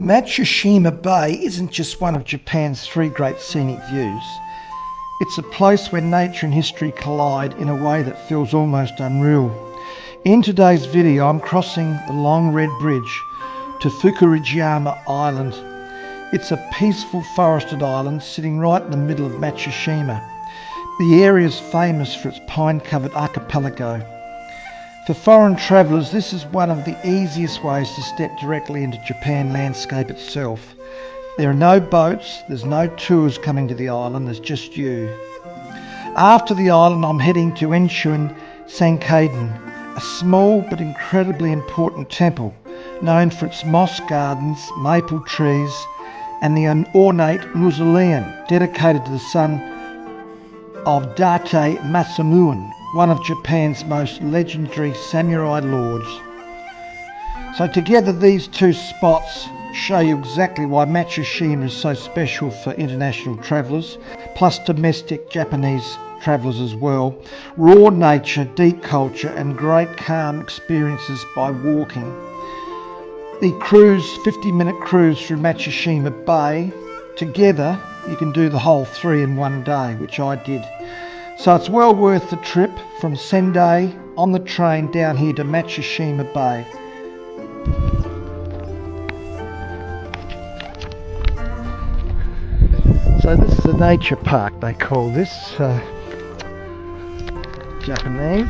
Matsushima Bay isn't just one of Japan's three great scenic views. It's a place where nature and history collide in a way that feels almost unreal. In today's video, I'm crossing the long red bridge to Fukuurajima Island. It's a peaceful forested island sitting right in the middle of Matsushima. The area is famous for its pine-covered archipelago. For foreign travellers, this is one of the easiest ways to step directly into Japan landscape itself. There are no boats, there's no tours coming to the island, there's just you. After the island, I'm heading to Entsuin, Sankeiden, a small but incredibly important temple known for its moss gardens, maple trees, and the ornate mausoleum dedicated to the son of Date Mitsumune, one of Japan's most legendary samurai lords. So together these two spots show you exactly why Matsushima is so special for international travellers, plus domestic Japanese travellers as well. Raw nature, deep culture and great calm experiences by walking. The 50-minute cruise through Matsushima Bay, together you can do the whole 3 in one day, which I did. So it's well worth the trip from Sendai on the train down here to Matsushima Bay. So this is a nature park, they call this. Japanese.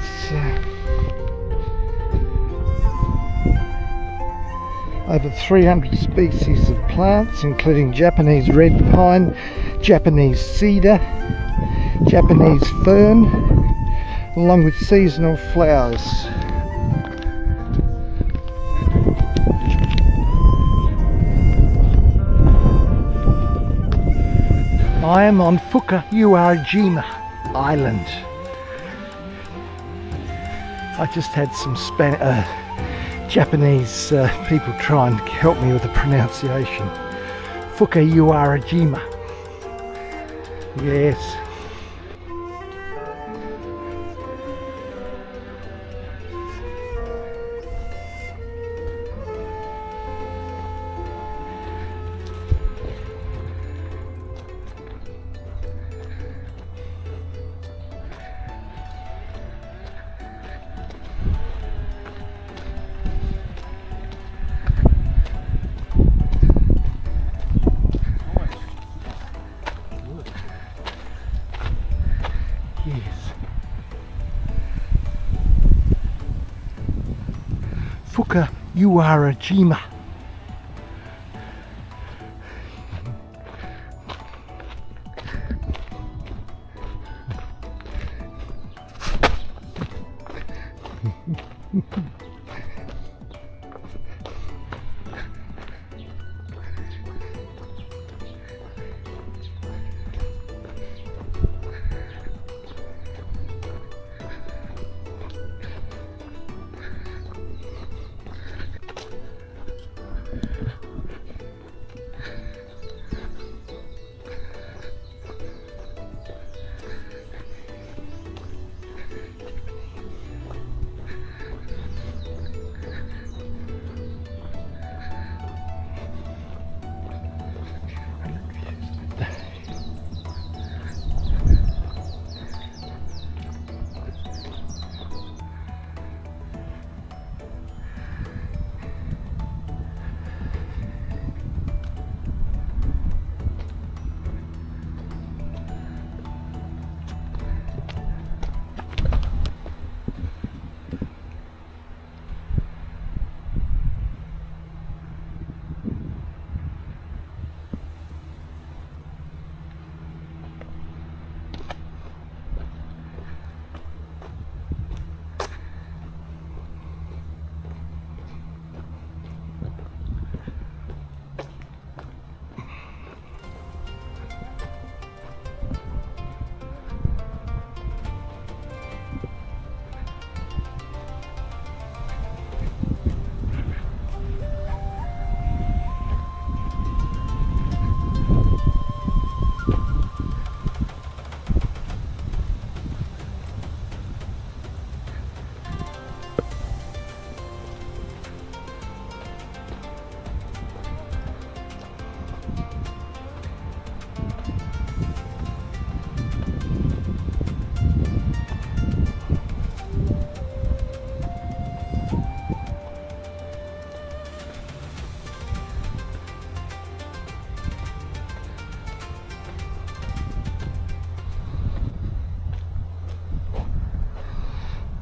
Over 300 species of plants, including Japanese red pine, Japanese cedar, Japanese fern, along with seasonal flowers. I am on Fukuurajima Island. I just had some Japanese people try and help me with the pronunciation. Fukuurajima. Yes. Fukuurajima.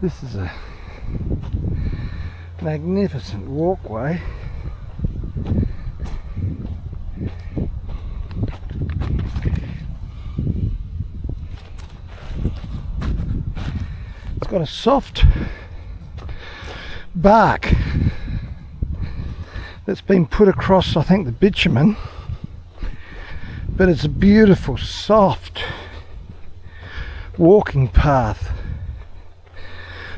This is a magnificent walkway. It's got a soft bark that's been put across, I think, the bitumen, but it's a beautiful soft walking path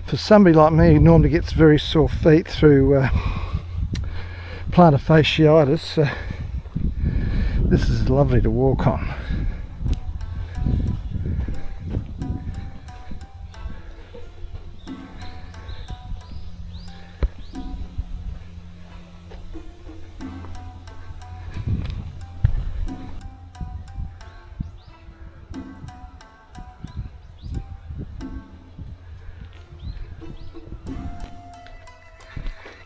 for somebody like me who normally gets very sore feet through plantar fasciitis. This is lovely to walk on.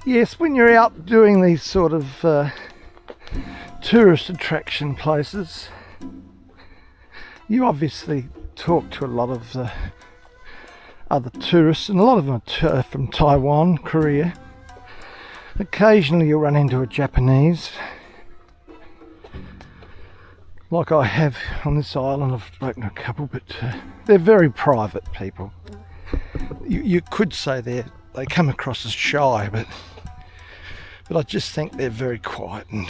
Yes, when you're out doing these sort of tourist attraction places, you obviously talk to a lot of other tourists, and a lot of them are from Taiwan, Korea. Occasionally you'll run into a Japanese, like I have on this island. I've spoken to a couple, but they're very private people. You could say they come across as shy, but I just think they're very quiet, and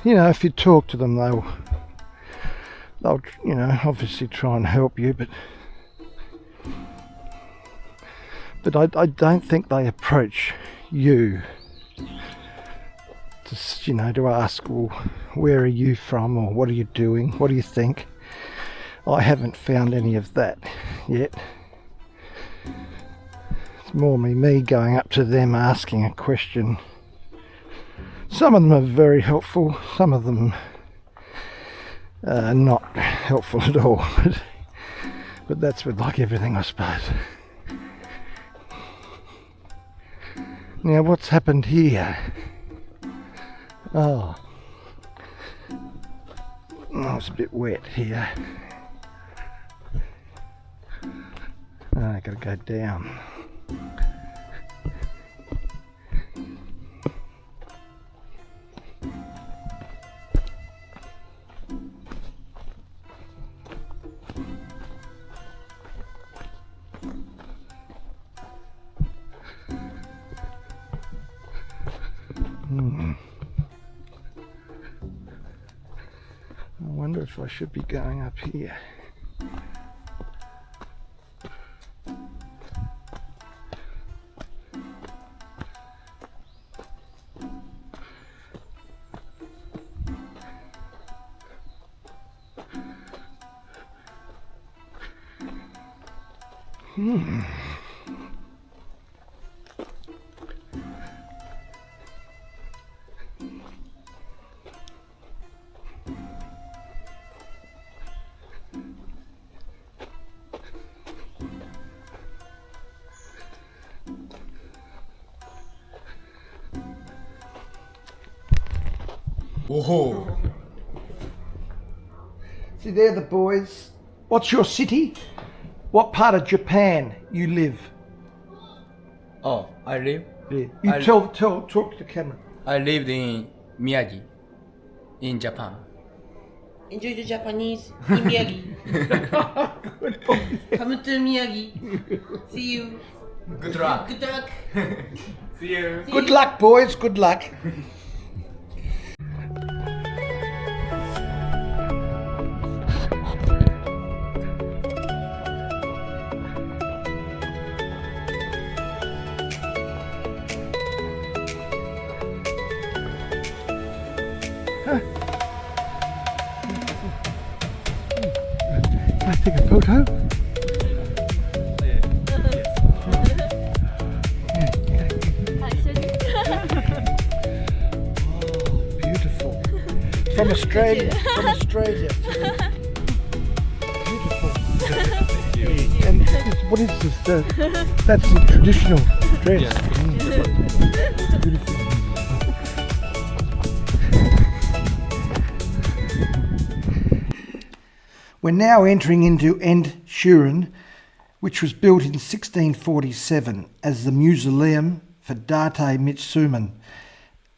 you know, if you talk to them, they'll you know, obviously try and help you, but I don't think they approach you to, you know, to ask, well, where are you from, or what are you doing, what do you think? I haven't found any of that yet. It's more me going up to them, asking a question. Some of them are very helpful, some of them are not helpful at all, but that's with like everything, I suppose. Now, what's happened here? Oh, it's a bit wet here. I gotta go down. I wonder if I should be going up here. Whoa. See there, the boys. What's your city? What part of Japan you live? Oh, I live? Yeah. You talk to the camera. I lived in Miyagi, in Japan. Enjoy the Japanese in Miyagi. Come to Miyagi. See you. Good luck. Good luck. See you. Good luck, boys. Good luck. Can I take a photo? Beautiful. From Australia. Beautiful. And what is this? That's the traditional dress. Yeah. Beautiful. We're now entering into Entsuin, which was built in 1647 as the mausoleum for Date Mitsumune.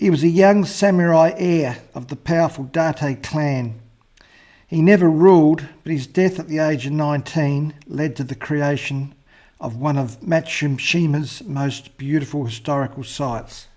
He was a young samurai heir of the powerful Date Clan. He never ruled, but his death at the age of 19 led to the creation of one of Matsushima's most beautiful historical sites.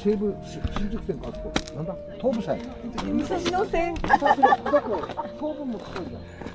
西武新宿線かあそこなんだ東武線武蔵野線だから東武も近いじゃん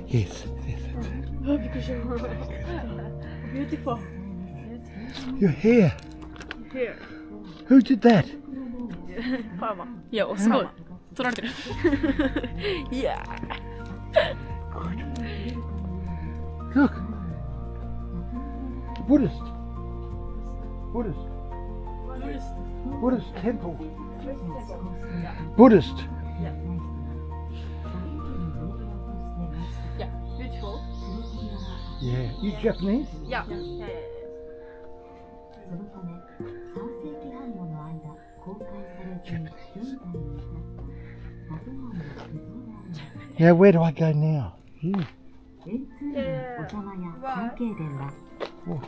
Yes, yes, Beautiful. Your hair. Here. Who did that? パーマ。いや、すごい。取られてる。いや。Look. Buddhist. Buddhist. Buddhist temple. Buddhist. Yeah. You Japanese? Yeah. そのため、3世紀半もの間、公開されずに現在に至った建物の武装があります。Now where do I go now? Yeah. 円通院お玉や三景殿は、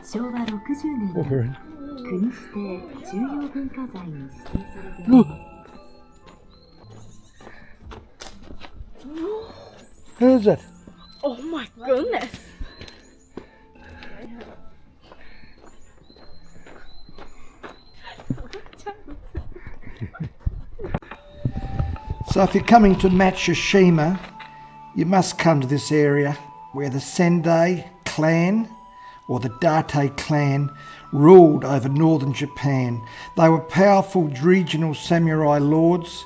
昭和60年に Over. 国指定重要文化財に指定されています。Who's it? Oh my goodness. So if you're coming to Matsushima, you must come to this area where the Sendai Clan or the Date Clan ruled over northern Japan. They were powerful regional samurai lords,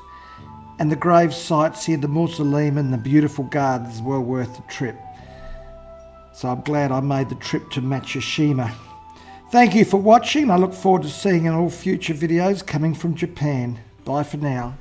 and the grave sites here, the mausoleum and the beautiful gardens, were worth the trip. So I'm glad I made the trip to Matsushima. Thank you for watching. I look forward to seeing you in all future videos coming from Japan. Bye for now.